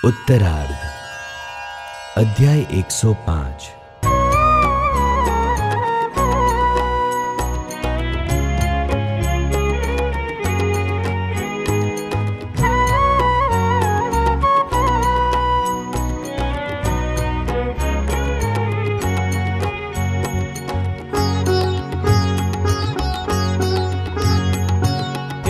उत्तरार्ध अध्याय 105।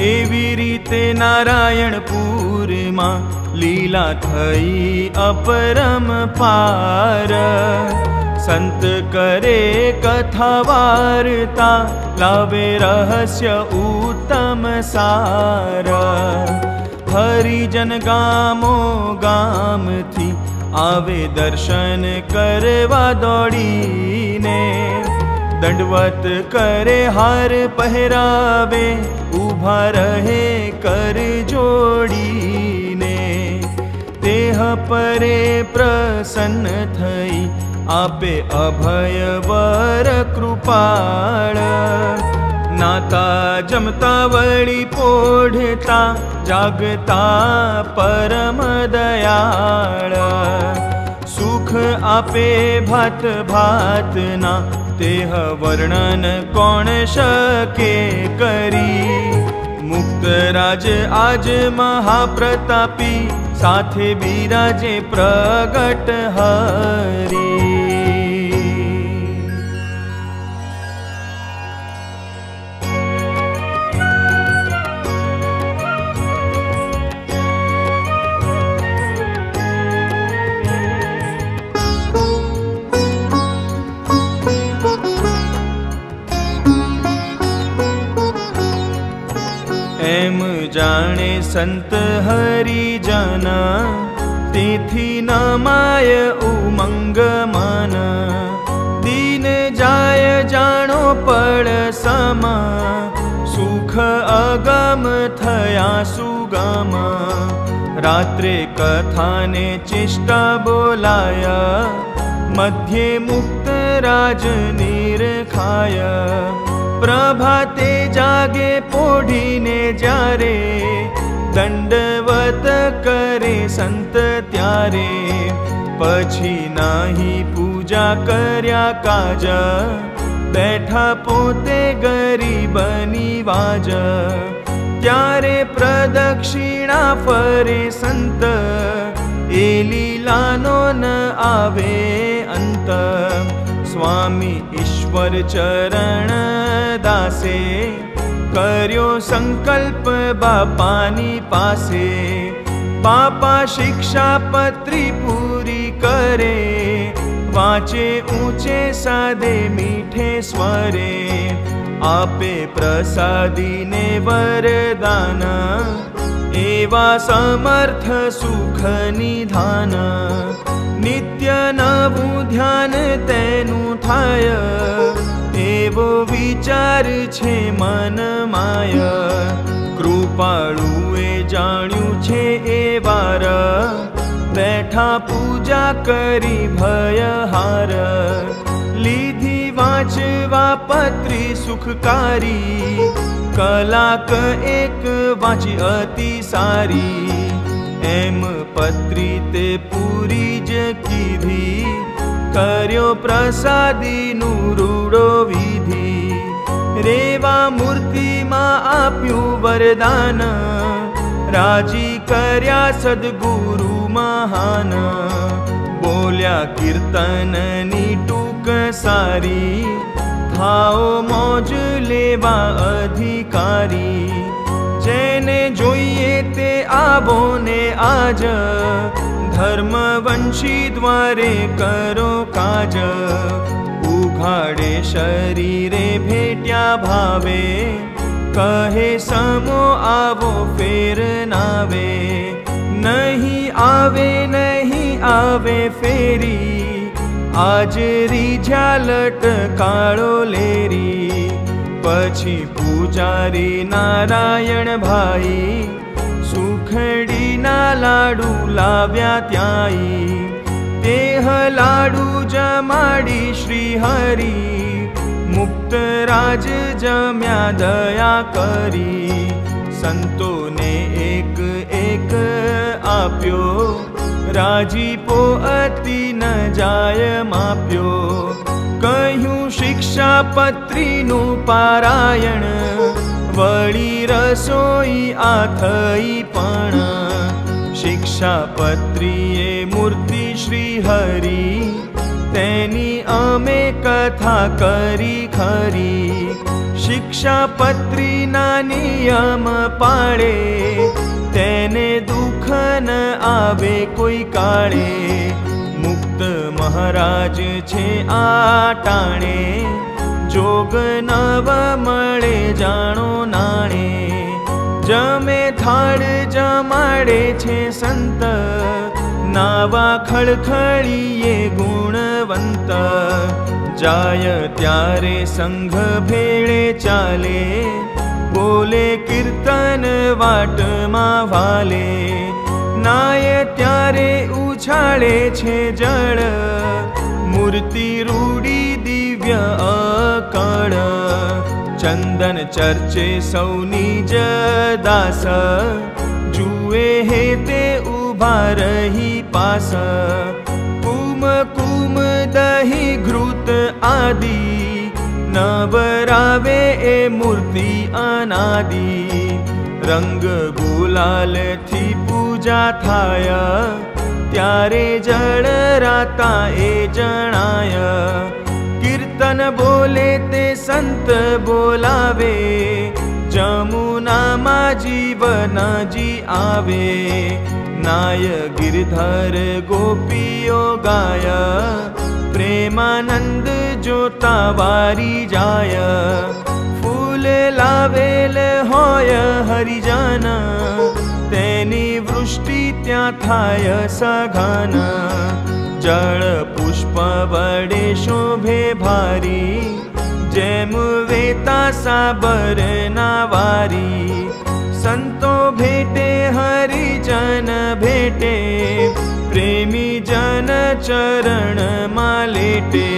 एवी रीते नारायणपुर में लीला थई अपरम पार। संत करे कथा वार्ता लावे रहस्य उत्तम सार। हरिजन गामो गाम थी आवे दर्शन करवा दौड़ीने। दंडवत करे हार पहरावे उभा रहे कर जोड़ीने। देह परे प्रसन्न थई आपे अभय वर कृपाळ। नाता जमता वળી पोढ़ता जागता परम दयाळ। सुख आपे भात भात ना तेह वर्णन कोण शके करी। मुक्तराज आज महाप्रतापी साथे बिराजे प्रगट हरी। एम जाने संत हरिजन तिथि न माय उमंग मन। दीन जाय जानो पड़ सम सुख अगम थया सुगम। रात्रे कथा ने चिष्टा बोलाया मध्य मुक्त राज निरखाय। प्रभाते जागे पोढ़ीने जारे दंडवत करे संत त्यारे। पछी नाही पूजा कर्या काज बैठा पोते गरीबनी वाज। त्यारे प्रदक्षिणा फरे संत ए लीलानो न आवे अंत। स्वामी ईश्वर चरण दासे कर्यो संकल्प बापानी पासे। बापा शिक्षा पत्री पूरी करे वाचे ऊंचे सादे मीठे स्वरे। आपे प्रसादी ने वरदान एवा समर्थ सुख निधान। नित्य नवु ध्यान तेनु थाय एवो विचार छे मन माय। कृपाळुए जाण्यु छे ए वार बैठा पूजा करी भयहार। लीधी वाचवा पत्री सुखकारी कलाक एक वाची अति सारी। एम पत्री ते पूरी ज कीधी कर्यो प्रसादी नु रूडो विधि। रेवा मूर्ति मां आप्यु वरदान राजी कर्या सद्गुरु महान। बोल्या कीर्तन नी टूक सारी थाओ मौज लेवा अधिकारी। जेने जोईए ते आवो ने आज धर्मवंशी द्वारे करो काज। उघाड़े शरीरे भेट्या भावे कहे समो आवो फेर नावे। नहीं आवे फेरी आज रीझा लटकाळो लेरी। पछी पूजारी नारायण भाई सुखड़ी ना लाडू लाव्या त्याई। तेह लाडू जमाड़ी श्री हरि मुक्त राज जम्या दया करी। संतो ने एक एक आप्यो राजीपो अति न जाय माप्यो, कहूँ शिक्षापत्रीनु पारायण, वળી रसोई आ थई पण। शिक्षापत्रीए मूर्ति श्री हरि, तेनी अमे कथा करी खरी। शिक्षापत्री ना नियम पाड़े, तेने दुख न आवे कोई काळे। मुक्त महाराज छे आटाणे, जोग नव मळे जाणो नाणे। जमे थाळ जमाड़े छे संत, नावा खळखळीए गुणवंत। जाय त्यारे संघ भेळे चाले, बोले कीर्तन वाट मां वाले। नाय त्यारे उछाळे छे जळ, मूर्ति रूडी दिव्य अकळ। चंदन चर्चे सौनी जदास, जुए हे ते उभा रही पास। कुम कुम दही घृत आदि, नवरावे ए मूर्ति अनादि। रंग गुलाल थी पूजा थाय, त्यारे जळ राता ए जणाय। कीर्तन बोले ते संत बोलावे, जमुना मा जीवन जी आवे। नाय गिरधर गोपीओ गाय, प्रेमानंद जोता वारी जाय। फूल लावेल होय हरिजन, तेनी वृष्टि त्या थाय सघन। जल पुष्प वडे शोभे भारी, जेम वेता साबर ना वारी। संतो भेटे हरिजन भेटे, प्रेमी जन चरण मालेटे।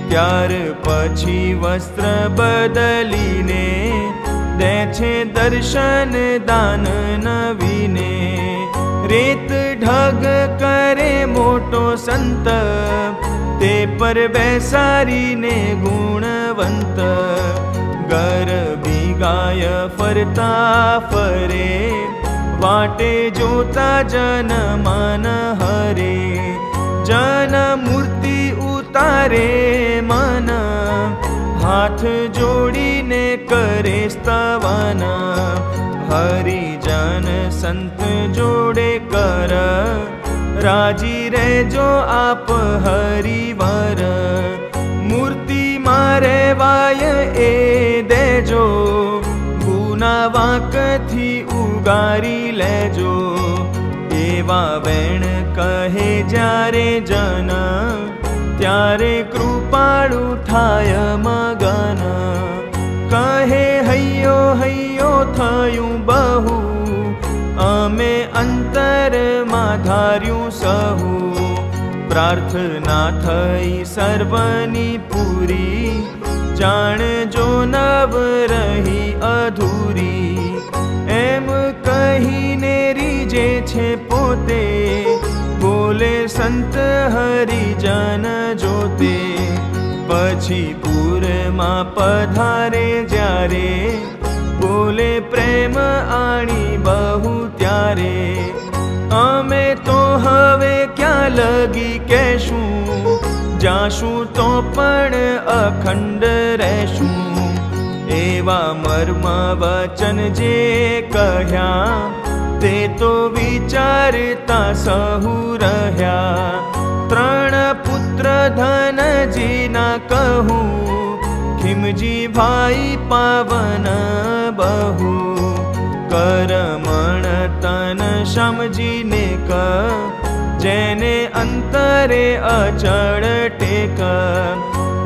त्यार पछी वस्त्र बदलीने, दे छे दर्शन दान नवीने। रेत ढग करे मोटो संत, ते पर बेसारीने गुणवंत। गरबी गाय फरता फरे, वाटे जोता जन मन हरे। जन मूर्ति उतारे मन, हाथ जोड़ीने करे स्तवन। हरिजन संत जोड़े कर, राजी रेजो आप हरिवर। मूर्ति मारे वाय ए देजो, गुना वाक थी उगारी लेजो। एवा वेण कहे जारे जन, त्यारे कृपाळु थाय मगन। कहे हयो हयो थयुं बहु, अमे अंतर मा धार्युं सहु। प्रार्थना थई सर्वनी पूरी, जाण जो नव रही अधूरी। एम कहीने रीजे छे पोते, बोले संत हरिजन जोते। पछी पूर मां पधारे जारे, बोले प्रेम आणी बहु त्यारे। अमे तो हवे क्या लगी कहेशुं, जाशुं तो पण अखंड रहेशुं। एवा मर्म वचन जे कह्या, ते तो विचारता सहु रह्या। त्रण पुत्र धन जी ना कहूँ, खिमजी भाई पावन बहु। करमण तन समझीने क, जेने अंतरे अचड़ टेक।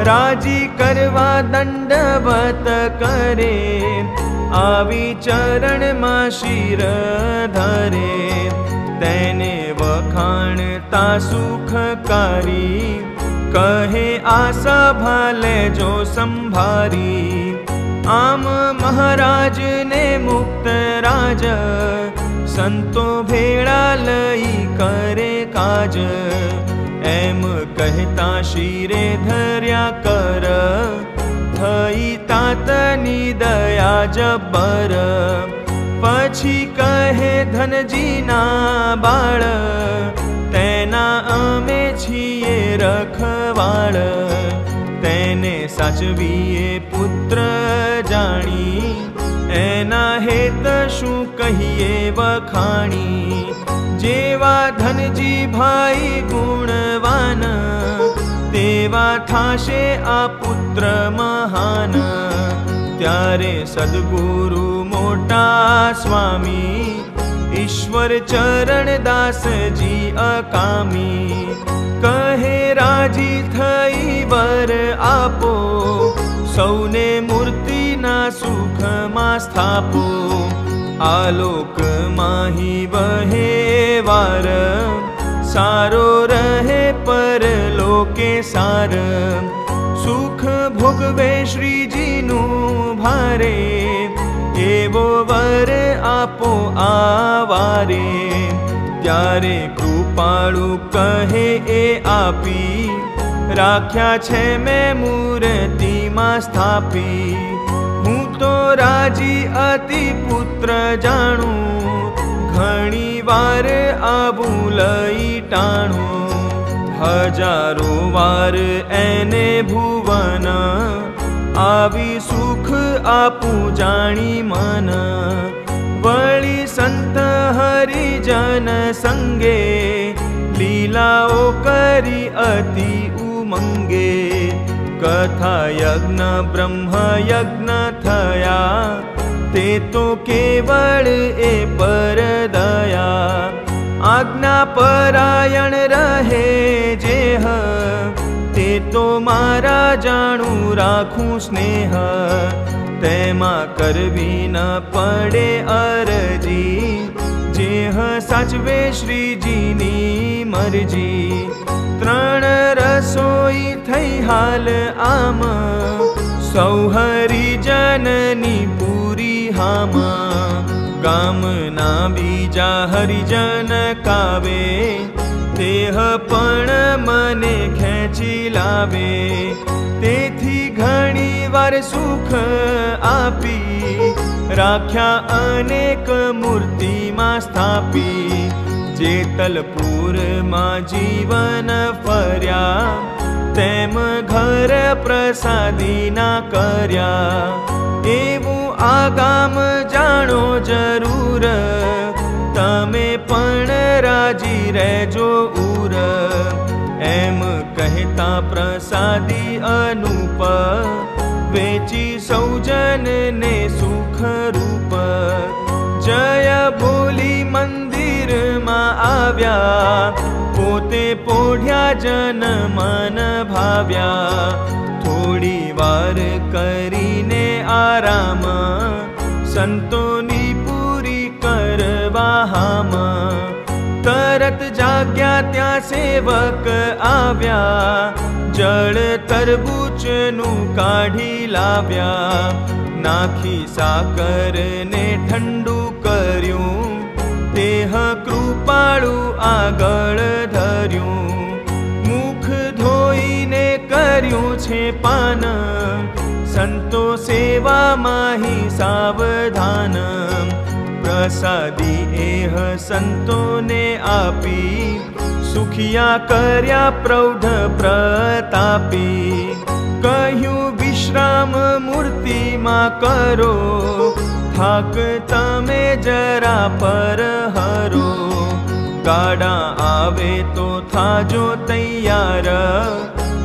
राजी करवा दंडवत करे, आवी चरण मां शीर धरे। तेने वखाणता सुखकारी, कहे आशा भाले जो संभारी। आम महाराज ने मुक्त राज, संतो भेड़ा लई करे काज। एम कहता शिरे धर्या कर, थई तातनी दया जब्बर। पछी कहे धनजीना बाळ, तेना अमे छीए रखवाळ। तेने साचवीए पुत्र जाणी, एना हेत शू कहिए वखाणी। जेवा धनजी भाई गुणवान, तेवा थाशे आ पुत्र महान। त्यारे सद्गुरु मोटा स्वामी, ईश्वर चरण दास जी अकामी। कहे राजी थई वर आपो, सौने मूर्ति ना सुख मा स्थापो। आलोक माही बहे वार, सारो रहे पर लोके सार। सुख भोगवे श्रीजी नु भारे, एवो वर आपो आवारे। त्यारे कृपाळु कहे ए आपी, राख्या छे मैं मूर्ति मां स्थापी। हूँ तो राजी अति पुत्र जाणू, घणी वार आबू लई टाणू। हजारो वार एने भुवन, आवी सुख आपू जाणी मन। वळी संत हरिजन संगे, लीलाओ करी अति उमंगे। कथा यज्ञ ब्रह्म यज्ञ थया, ते तो केवल ए पर दया। आज्ञा परायण रहे जेह, ते तो मारा जाणू राखूं स्नेह। तेमा करवी न पड़े अरजी, जेह साचवे श्रीजीनी मरजी। त्रण रसोई थई हाल आम, सौ हरिजननी पूरी हाम। गामना बीजा हरिजन कावे, तेह पण मने खेंची लावे। तेथी घणी वार सुख आपी, राख्या अनेक मूर्ति मां स्थापी। जेतलपुर मां जीवन फर्या, तेम घर प्रसादी ना कर्या। एवं आगाम जाणो जरूर, तमे पण राजी रहेजो उर। एम कहता प्रसादी अनूप, वेची सौजन ने सुख रूप। जय बोली मंदिर मां आव्या, पोते पोढ़्या जन मन भाव्या। थोड़ी वार करीने आराम, संतोनी पूरी करवा हाम। तरत जाग्या त्या सेवक आव्या, जल तरबूच नु काढ़ी लाव्या। नाखी साकर ने ठंडू कर्यूं, तेह कृपाळु आगळ धर्यूं। मुख धोईने कर्यूं छे पान, संतो सेवा माही सावधान। प्रसादी एह संतो ने आपी, सुखिया कर्या प्रौढ़ प्रतापी। कहूँ विश्राम मूर्ति मां करो, थाक तमे जरा पर हरो। गाड़ा आवे तो थाजो तैयार,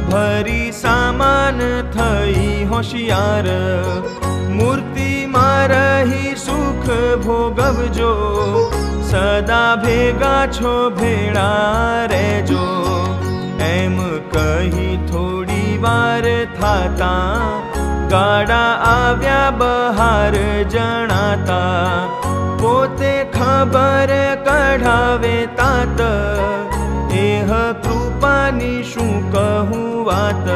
भरी सामान थई होशियार। मूर्ति मां रही सुख भोगवजो, सदा भेगा छो भेड़ा रेजो। एम कही थोड़ी वार थाता, गाड़ा आव्या बहार जणाता। पोते खबर कढ़ावे तात, एह कृपानी शू कहूँ वात।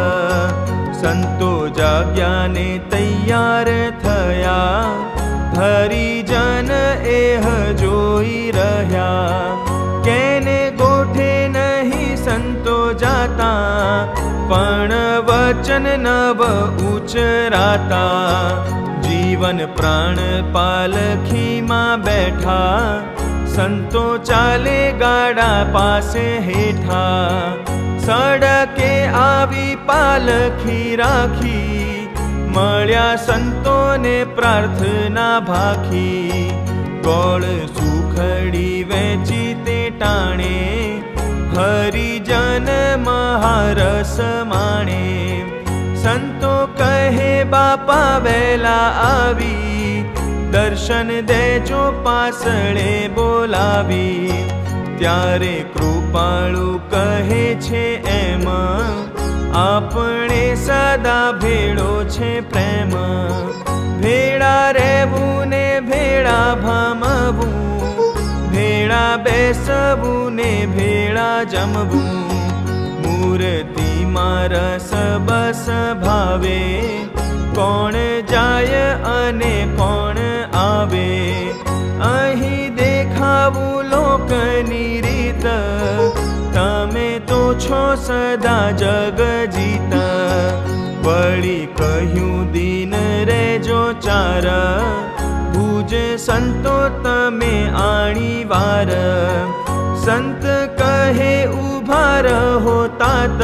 संतो जाग्या ने तैयार थया, हरिजन एह जोई रह्या। केने गोठे पण वचन नव उचराता। जीवन प्राण पालखी में बैठा, संतो चाले गाड़ा पासे हेठा। सड़के आवी पालखी राखी, मळ्या संतोने प्रार्थना भाखी। गोळ सुखड़ी वेची ते टाणे, हरिजन महारस माणे। संतो कहे बापा वेला आवी, दर्शन देजो पासळे बोलावी। त्यारे कृपाळु कहे छे एम, आपणे सदा भेड़ो छे प्रेम। भेड़ा रेवू ने भेड़ा भमवू, भेड़ा बेसवू ने भेड़ा जमवू। मूर्ति मारस बस भावे, कोण जाय अने कोण आवे। अहीं देखावू लोकनी रीत, तमे तो छो सदा जग जीता। वળી કહ્યું દીન રેજો ચાર, ભુજ સંતો તમે આણી વાર। સંત કહે ઊભા રહો तात,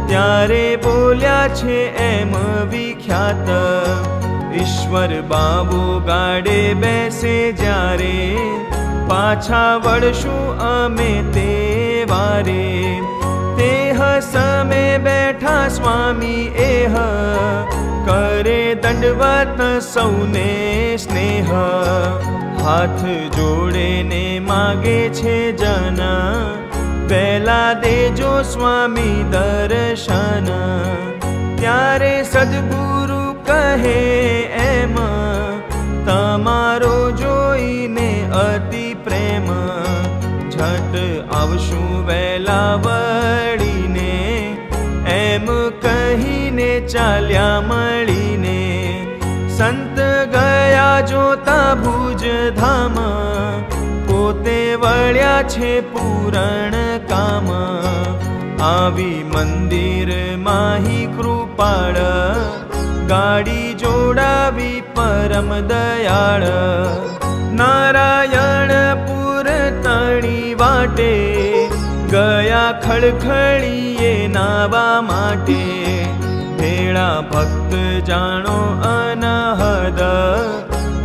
ત્યારે બોલ્યા છે એમ વિખ્યાત। ઈશ્વર બાબુ ગાડે બેસે જ્યારે, પાછા વળશું અમે તે વારે। तेह समे बैठा स्वामी एह, करे दंडवत सौने स्नेह। हाथ जोड़े ने मागे छे जन, वेला देजो स्वामी दर्शन। त्यारे सद्गुरु कहे एम, तमारो जोईने अति प्रेम। झट आवशु वेला वळीने, एम कहीने चाल्या मळीने। संत गया जोता भुज धाम, पोते वळ्या छे पूरण काम। आवी मंदिर माही कृपाळ, गाड़ी जोड़ावी परम दयाळ। नारायणपुर तणी वाटे, गया खड़खड़ीए नावा माटे। भेड़ा भक्त जाणो अनहद,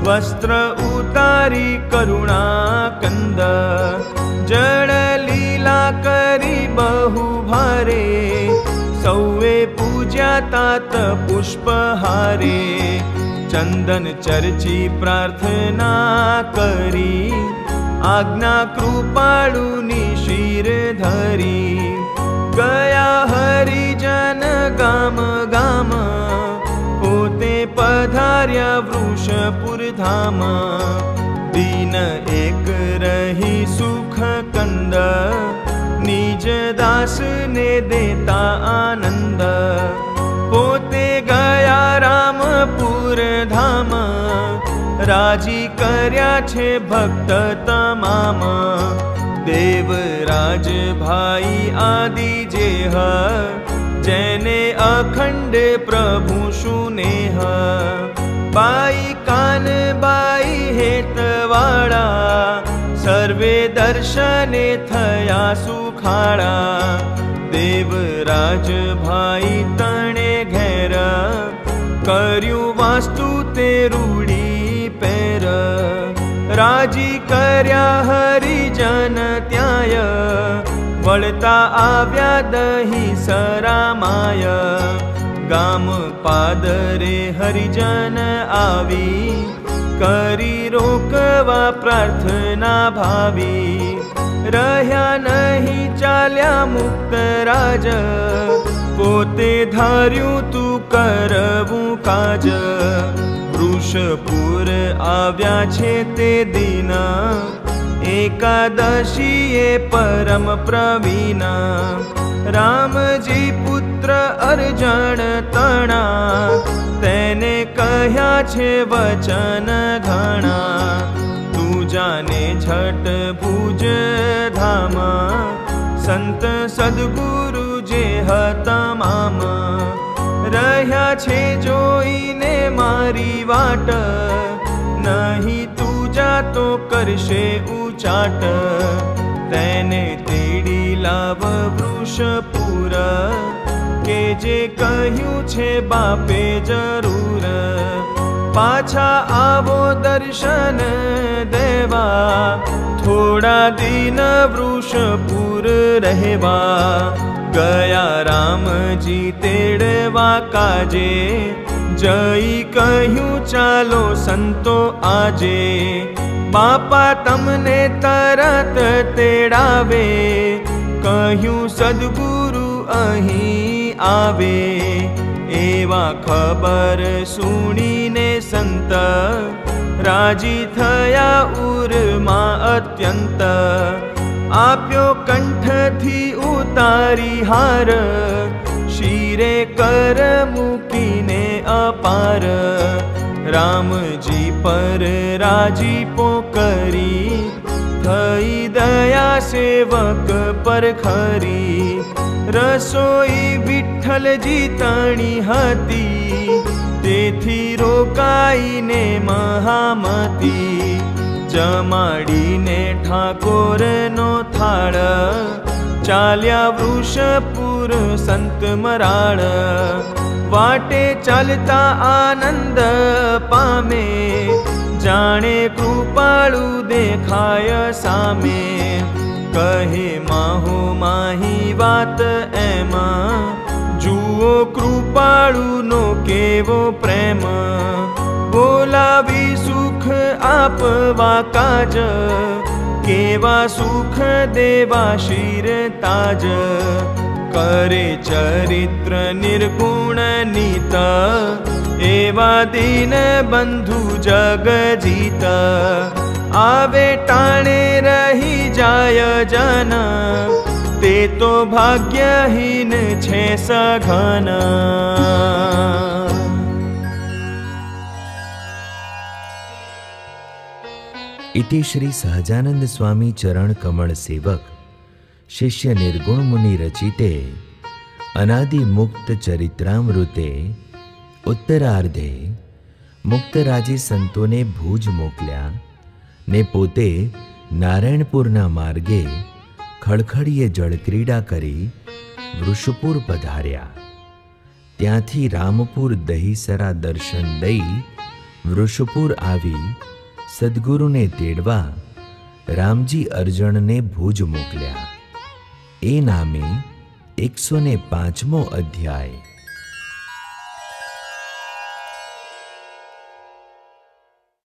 वस्त्र उतारी करुणा कंद। जड़ लीला करी बहु भारे, सौए पूज्या तात पुष्पहारे। चंदन चर्ची प्रार्थना करी, आज्ञा कृपाळुनी शीर धरी। गया हरिजन गाम गाम, पोते पधार्या वृषपुर धाम। दीन एक रही सुख कंद, निज दास ने देता आनंद। पोते गया रामपुर धाम, राजी कर्या छे भक्त तमाम। देवराज भाई आदि जेह, जेने अखंड प्रभु सुनेह। बाई कान बाई हेतवाड़ा, सर्वे दर्शने थया सुखाड़ा। देवराज भाई तणे घेर, कर्यु वास्तु ते रूढ़ी पेर। राजी कर्या हरिजन त्याय, वळता आव्या दही सरामाय। गाम पादरे हरिजन आवी, करी रोकवा प्रार्थना भावी। रह्या नहीं चाल्या मुक्त राज, पोते धार्यु तू करवू काज। वृषपुर आव्या छे ते दिन, एकादशीए परम प्रवीण। रामजी पुत्र अर्जन तणा, तेने कह्या छे वचन घणा। तू जाने छठ भुज धाम, संत सद्गुरु जे તમામ રહ્યા છે જોઈને મારી વાટ નહીં તું જાતો કરશે ઉચાટ તેને તેડી લાવ વૃષપુર કે જે કહ્યું છે બાપે જરૂર પાછા આવો દર્શન દેવા થોડા દિન વૃષપુર રહેવા ગયા રામજી તેડવા કાજે જઈ કહ્યું ચાલો સંતો આજે બાપા તમને તરત તેડાવે કહ્યું સદગુરુ અહીં આવે એવા ખબર સુણીને સંત રાજી થયા ઉરમાં અત્યંત આપ્યો કંઠથી ઉતારી હાર શિરે કર મૂકીને અપાર રામજી પર રાજીપો કરી થઈ દયા સેવક પર ખરી રસોઈ વિઠ્ઠલજી તણી હતી તેથી રોકાઈને મહામતી જમાડીને ઠાકોરનો થાળ ચાલ્યા વૃષપુર સંત મરાળ વાટે ચાલતા આનંદ પામે જાણે કૃપાળુ દેખાય સામે કહે માહો માહી વાત એમાં જુઓ કૃપાળુનો કેવો પ્રેમ બોલાવી સુખ આપવા કાજ કેવા સુખ દેવા શિર તાજ કરે ચરિત્ર નિર્ગુણ નીત એવા દીન બંધુ જગ જીત આવે ટાણે રહી જાય જન તે તો ભાગ્યહીન છે સઘન इति श्री सहजानंद स्वामी चरण कमल सेवक शिष्य निर्गुण मुनि रचिते अनादि मुक्त चरित्रामृते उत्तरार्धे मुक्तराजी संतोने भूज मोकल्या ने पोते नारायणपुરના માર્ગે ખડખડીએ જળક્રીડા કરી વૃષપુર પધાર્યા. ત્યાંથી રામપુર દહીસરા દર્શન દઈ વૃષપુર આવી સદગુરુને તેડવા રામજી અરજણને ભુજ મોકલ્યા. એ નામે 105મો અધ્યાય.